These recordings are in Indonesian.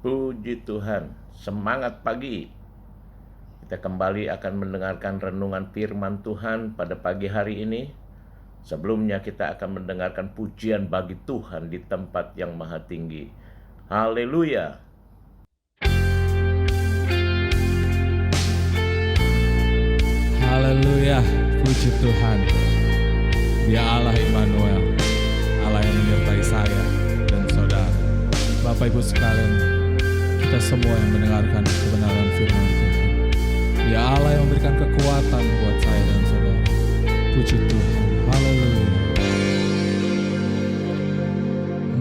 Puji Tuhan, semangat pagi. Kita kembali akan mendengarkan renungan firman Tuhan pada pagi hari ini. Sebelumnya kita akan mendengarkan pujian bagi Tuhan di tempat yang maha tinggi. Haleluya. Haleluya, puji Tuhan. Dia Allah Immanuel, Allah yang menyertai saya dan saudara. Bapak Ibu sekalian, kita semua yang mendengarkan kebenaran firman Tuhan. Dia Allah yang memberikan kekuatan buat saya dan saudara. Puji Tuhan, haleluya.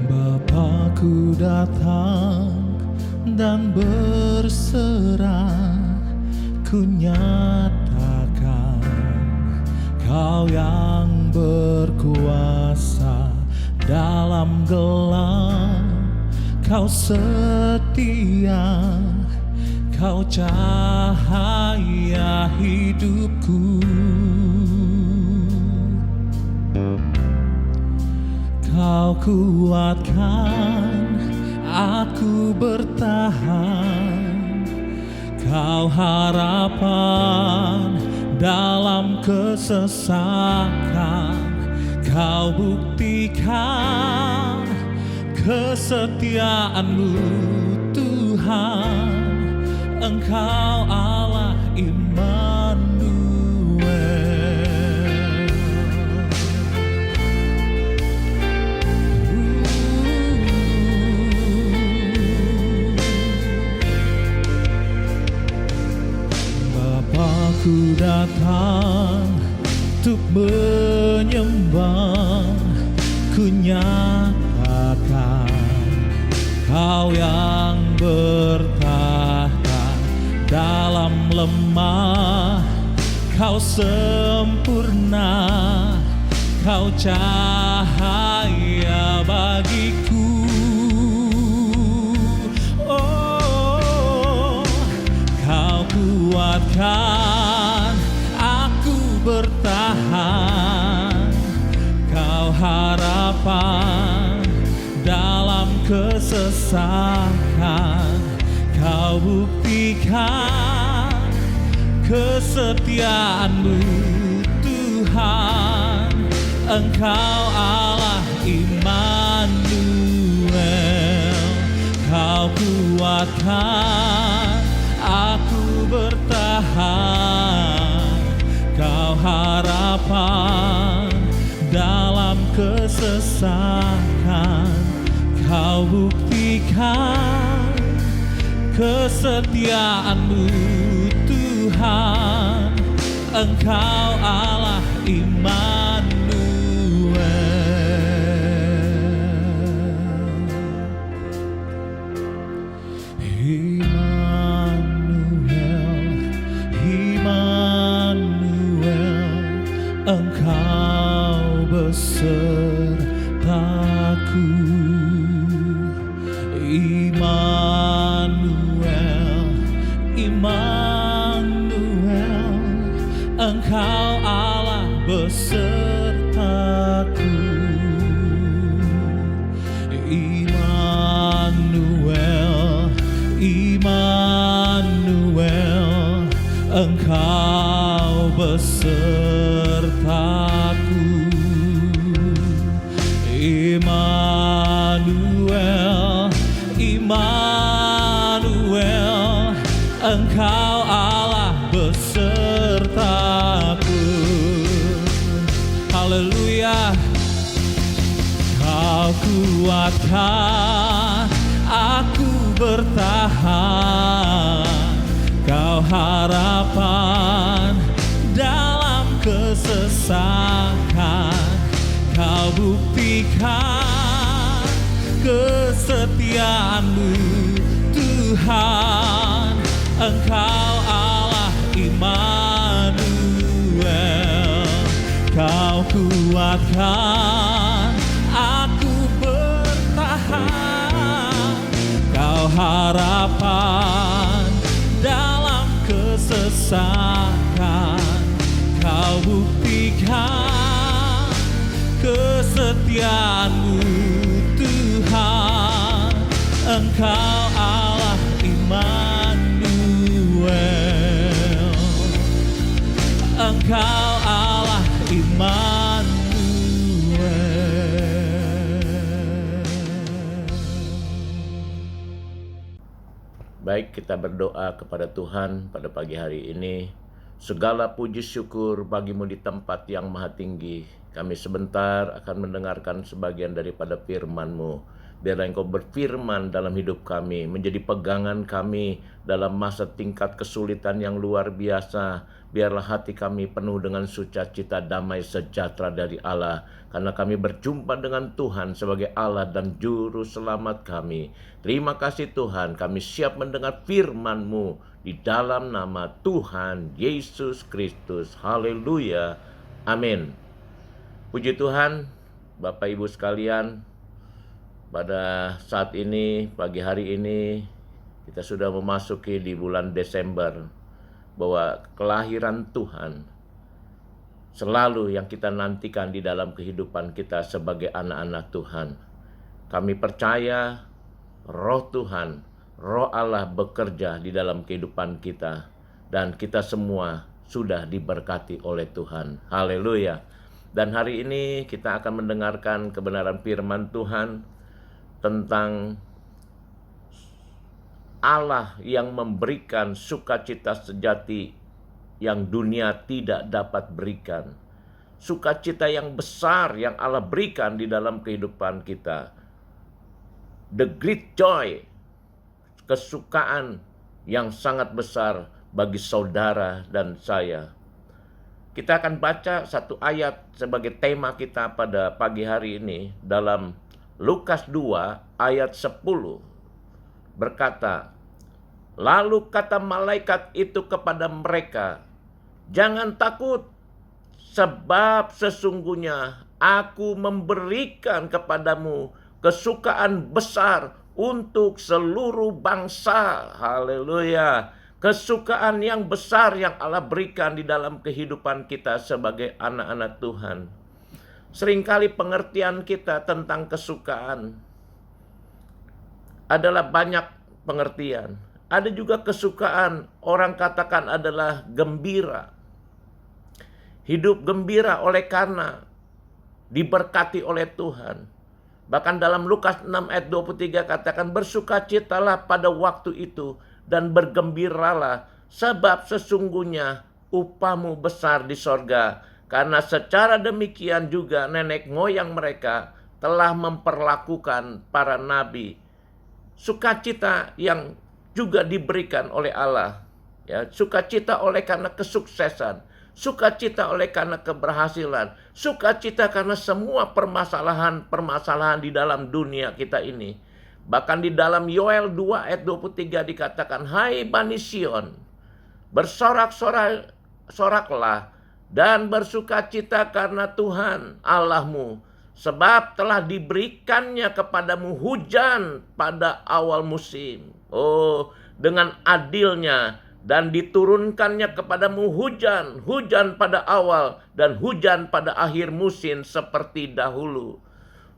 Bapakku datang dan berserah, ku nyatakan Kau yang berkuasa dalam gelap, Kau setia, Kau cahaya hidupku. Kau kuatkan aku bertahan, Kau harapan dalam kesesakan. Kau buktikan kesetiaan-Mu Tuhan, Engkau Allah Immanuel. Bapakku datang untuk menyembah, ku nyatakan Kau yang bertahta dalam lemah, Kau sempurna, Kau cahaya bagiku. Oh, Kau kuatkan aku bertahan, Kau harapan dalam kesesakan. Kau buktikan kesetiaan-Mu Tuhan, Engkau Allah Immanuel. Kau kuatkan aku bertahan, Kau harapan dalam kesesakan. Kau buktikan kesetiaan-Mu Tuhan, Engkau Allah Immanuel. Immanuel, Immanuel, Engkau besertaku. Immanuel, Immanuel, Engkau Allah besertaku. Immanuel, Immanuel, Engkau besertaku. Immanuel, Immanuel, Engkau Allah besertaku. Haleluya. Kau kuatkan aku bertahan, Kau harapan dalam kesesakan. Kau buktikan kesetiaan-Mu Tuhan, Engkau Allah Immanuel. Kau kuatkan aku bertahan, Kau harapan dalam kesesakan. Kau buktikan kesetiaan-Mu Tuhan, Engkau Allah Engkau Allah Baik, kita berdoa kepada Tuhan pada pagi hari ini. Segala puji syukur bagimu di tempat yang maha tinggi. Kami sebentar akan mendengarkan sebagian daripada firman-Mu. Biarlah Engkau berfirman dalam hidup kami, menjadi pegangan kami dalam masa tingkat kesulitan yang luar biasa. Biarlah hati kami penuh dengan sukacita, damai sejahtera dari Allah, karena kami berjumpa dengan Tuhan sebagai Allah dan Juru Selamat kami. Terima kasih Tuhan, kami siap mendengar firman-Mu di dalam nama Tuhan Yesus Kristus. Haleluya. Amin. Puji Tuhan, Bapak Ibu sekalian, pada saat ini, pagi hari ini, kita sudah memasuki di bulan Desember, bahwa kelahiran Tuhan selalu yang kita nantikan di dalam kehidupan kita sebagai anak-anak Tuhan. Kami percaya Roh Tuhan, Roh Allah bekerja di dalam kehidupan kita, dan kita semua sudah diberkati oleh Tuhan. Haleluya. Dan hari ini kita akan mendengarkan kebenaran firman Tuhan tentang Allah yang memberikan sukacita sejati yang dunia tidak dapat berikan. Sukacita yang besar yang Allah berikan di dalam kehidupan kita. The great joy, kesukaan yang sangat besar bagi saudara dan saya. Kita akan baca satu ayat sebagai tema kita pada pagi hari ini dalam Lukas 2 ayat 10 berkata, lalu kata malaikat itu kepada mereka, jangan takut, sebab sesungguhnya aku memberikan kepadamu kesukaan besar untuk seluruh bangsa. Haleluya. Kesukaan yang besar yang Allah berikan di dalam kehidupan kita sebagai anak-anak Tuhan. Seringkali pengertian kita tentang kesukaan adalah banyak pengertian. Ada juga kesukaan orang katakan adalah gembira. Hidup gembira oleh karena diberkati oleh Tuhan. Bahkan dalam Lukas 6 ayat 23 katakan, bersukacitalah pada waktu itu dan bergembiralah, sebab sesungguhnya upahmu besar di sorga. Karena secara demikian juga nenek moyang mereka telah memperlakukan para nabi. Sukacita yang juga diberikan oleh Allah. Ya, sukacita oleh karena kesuksesan. Sukacita oleh karena keberhasilan. Sukacita karena semua permasalahan di dalam dunia kita ini. Bahkan di dalam Yoel 2 ayat 23 dikatakan, hai Bani Sion, bersorak-soraklah dan bersukacita karena Tuhan Allahmu, sebab telah diberikannya kepadamu hujan pada awal musim. Oh, dengan adilnya dan diturunkannya kepadamu hujan pada awal dan hujan pada akhir musim seperti dahulu.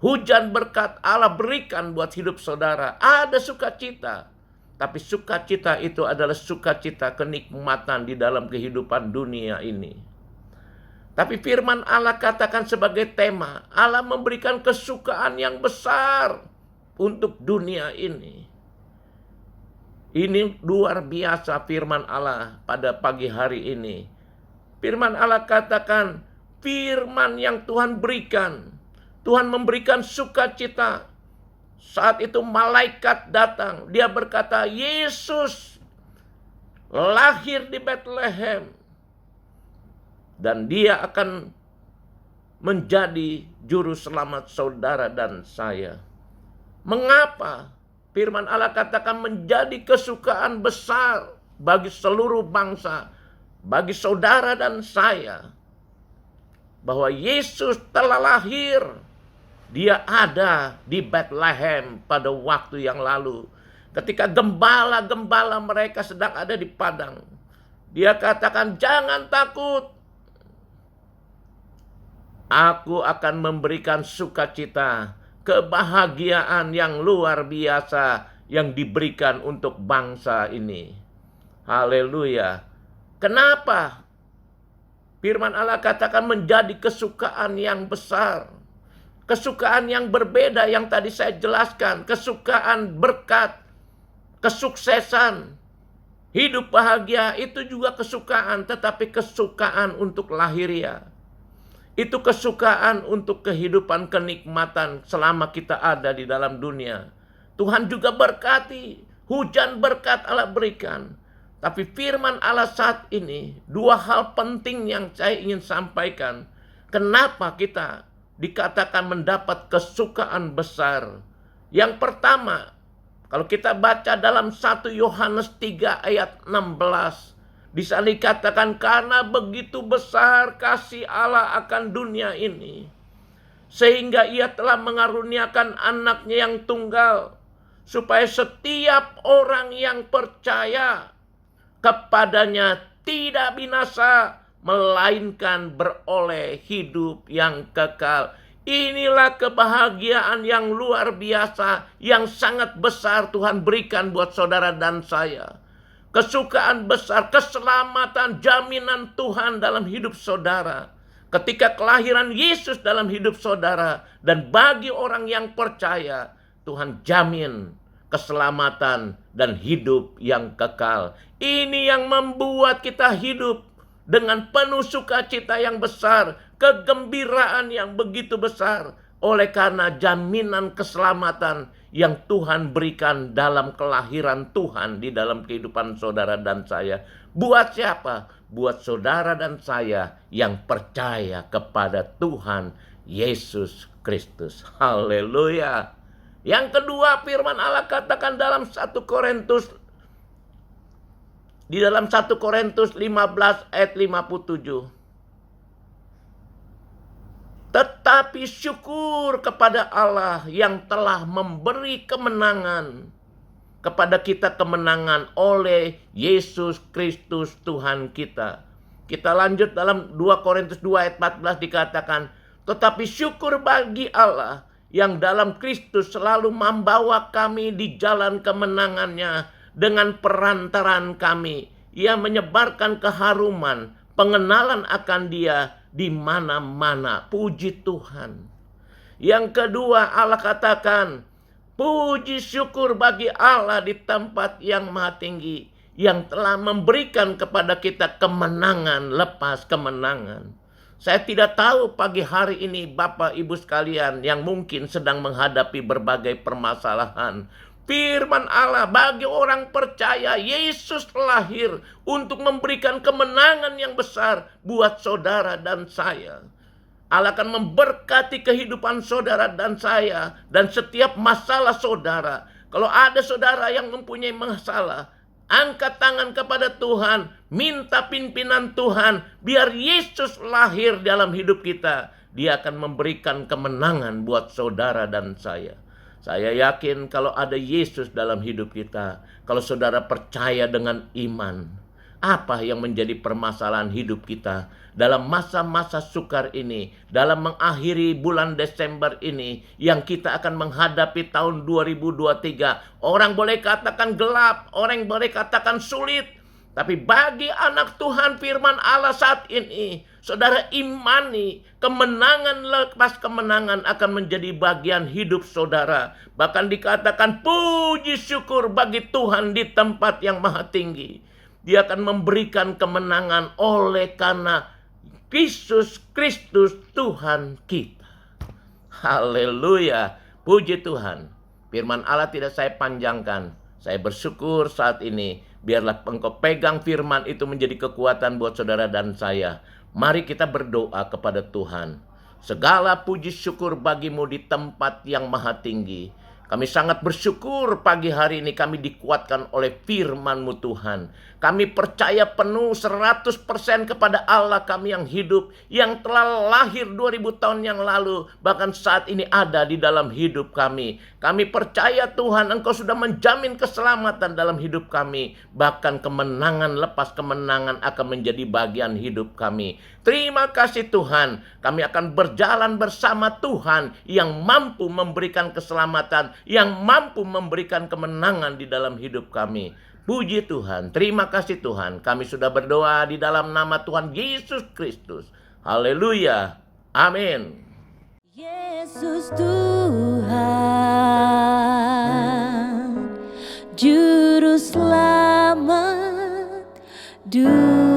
Hujan berkat Allah berikan buat hidup saudara. Ada sukacita. Tapi sukacita itu adalah sukacita kenikmatan di dalam kehidupan dunia ini. Tapi firman Allah katakan sebagai tema, Allah memberikan kesukaan yang besar untuk dunia ini. Ini luar biasa firman Allah pada pagi hari ini. Firman Allah katakan, firman yang Tuhan berikan. Tuhan memberikan sukacita. Saat itu malaikat datang. Dia berkata, Yesus lahir di Bethlehem. Dan dia akan menjadi juru selamat saudara dan saya. Mengapa? Firman Allah katakan menjadi kesukaan besar bagi seluruh bangsa, bagi saudara dan saya. Bahwa Yesus telah lahir. Dia ada di Bethlehem pada waktu yang lalu. Ketika gembala-gembala mereka sedang ada di padang. Dia katakan, jangan takut. Aku akan memberikan sukacita, kebahagiaan yang luar biasa yang diberikan untuk bangsa ini. Haleluya. Kenapa? Firman Allah katakan menjadi kesukaan yang besar. Kesukaan yang berbeda yang tadi saya jelaskan. Kesukaan berkat, kesuksesan, hidup bahagia itu juga kesukaan. Tetapi kesukaan untuk lahiriah. Itu kesukaan untuk kehidupan kenikmatan selama kita ada di dalam dunia. Tuhan juga berkati, hujan berkat Allah berikan. Tapi firman Allah saat ini, dua hal penting yang saya ingin sampaikan. Kenapa kita dikatakan mendapat kesukaan besar? Yang pertama, kalau kita baca dalam 1 Yohanes 3 ayat 16, di sana dikatakan karena begitu besar kasih Allah akan dunia ini, sehingga ia telah mengaruniakan anaknya yang tunggal, supaya setiap orang yang percaya kepadanya tidak binasa, melainkan beroleh hidup yang kekal. Inilah kebahagiaan yang luar biasa, yang sangat besar Tuhan berikan buat saudara dan saya. Kesukaan besar, keselamatan, jaminan Tuhan dalam hidup saudara. Ketika kelahiran Yesus dalam hidup saudara, dan bagi orang yang percaya, Tuhan jamin keselamatan dan hidup yang kekal. Ini yang membuat kita hidup dengan penuh sukacita yang besar, kegembiraan yang begitu besar, oleh karena jaminan keselamatan yang Tuhan berikan dalam kelahiran Tuhan di dalam kehidupan saudara dan saya. Buat siapa? Buat saudara dan saya yang percaya kepada Tuhan Yesus Kristus. Haleluya. Yang kedua, firman Allah katakan dalam 1 Korintus, di dalam 1 Korintus 15 ayat 57. Tetapi syukur kepada Allah yang telah memberi kemenangan kepada kita, kemenangan oleh Yesus Kristus Tuhan kita. Kita lanjut dalam 2 Korintus 2 ayat 14 dikatakan, tetapi syukur bagi Allah yang dalam Kristus selalu membawa kami di jalan kemenangannya dengan perantaran kami. Ia menyebarkan keharuman, pengenalan akan Dia di mana-mana. Puji Tuhan. Yang kedua, Allah katakan, puji syukur bagi Allah di tempat yang maha tinggi, yang telah memberikan kepada kita kemenangan lepas kemenangan. Saya tidak tahu pagi hari ini Bapak Ibu sekalian yang mungkin sedang menghadapi berbagai permasalahan. Firman Allah bagi orang percaya, Yesus lahir untuk memberikan kemenangan yang besar buat saudara dan saya. Allah akan memberkati kehidupan saudara dan saya dan setiap masalah saudara. Kalau ada saudara yang mempunyai masalah, angkat tangan kepada Tuhan, minta pimpinan Tuhan, biar Yesus lahir dalam hidup kita. Dia akan memberikan kemenangan buat saudara dan saya. Saya yakin kalau ada Yesus dalam hidup kita, kalau saudara percaya dengan iman, apa yang menjadi permasalahan hidup kita dalam masa-masa sukar ini, dalam mengakhiri bulan Desember ini, yang kita akan menghadapi tahun 2023. Orang boleh katakan gelap, orang boleh katakan sulit, tapi bagi anak Tuhan firman Allah saat ini, saudara imani, kemenangan lepas kemenangan akan menjadi bagian hidup saudara. Bahkan dikatakan puji syukur bagi Tuhan di tempat yang maha tinggi. Dia akan memberikan kemenangan oleh karena Yesus Kristus Tuhan kita. Haleluya. Puji Tuhan. Firman Allah tidak saya panjangkan. Saya bersyukur saat ini. Biarlah engkau pegang firman itu menjadi kekuatan buat saudara dan saya. Mari kita berdoa kepada Tuhan. Segala puji syukur bagimu di tempat yang maha tinggi. Kami sangat bersyukur pagi hari ini kami dikuatkan oleh firman-Mu Tuhan. Kami percaya penuh 100% kepada Allah kami yang hidup, yang telah lahir 2000 tahun yang lalu, bahkan saat ini ada di dalam hidup kami. Kami percaya Tuhan Engkau sudah menjamin keselamatan dalam hidup kami. Bahkan kemenangan lepas kemenangan akan menjadi bagian hidup kami. Terima kasih Tuhan, kami akan berjalan bersama Tuhan yang mampu memberikan keselamatan yang mampu memberikan kemenangan di dalam hidup kami. Puji Tuhan, terima kasih Tuhan. Kami sudah berdoa di dalam nama Tuhan Yesus Kristus. Haleluya. Amin. Yesus Tuhan, Juru Selamat dunia.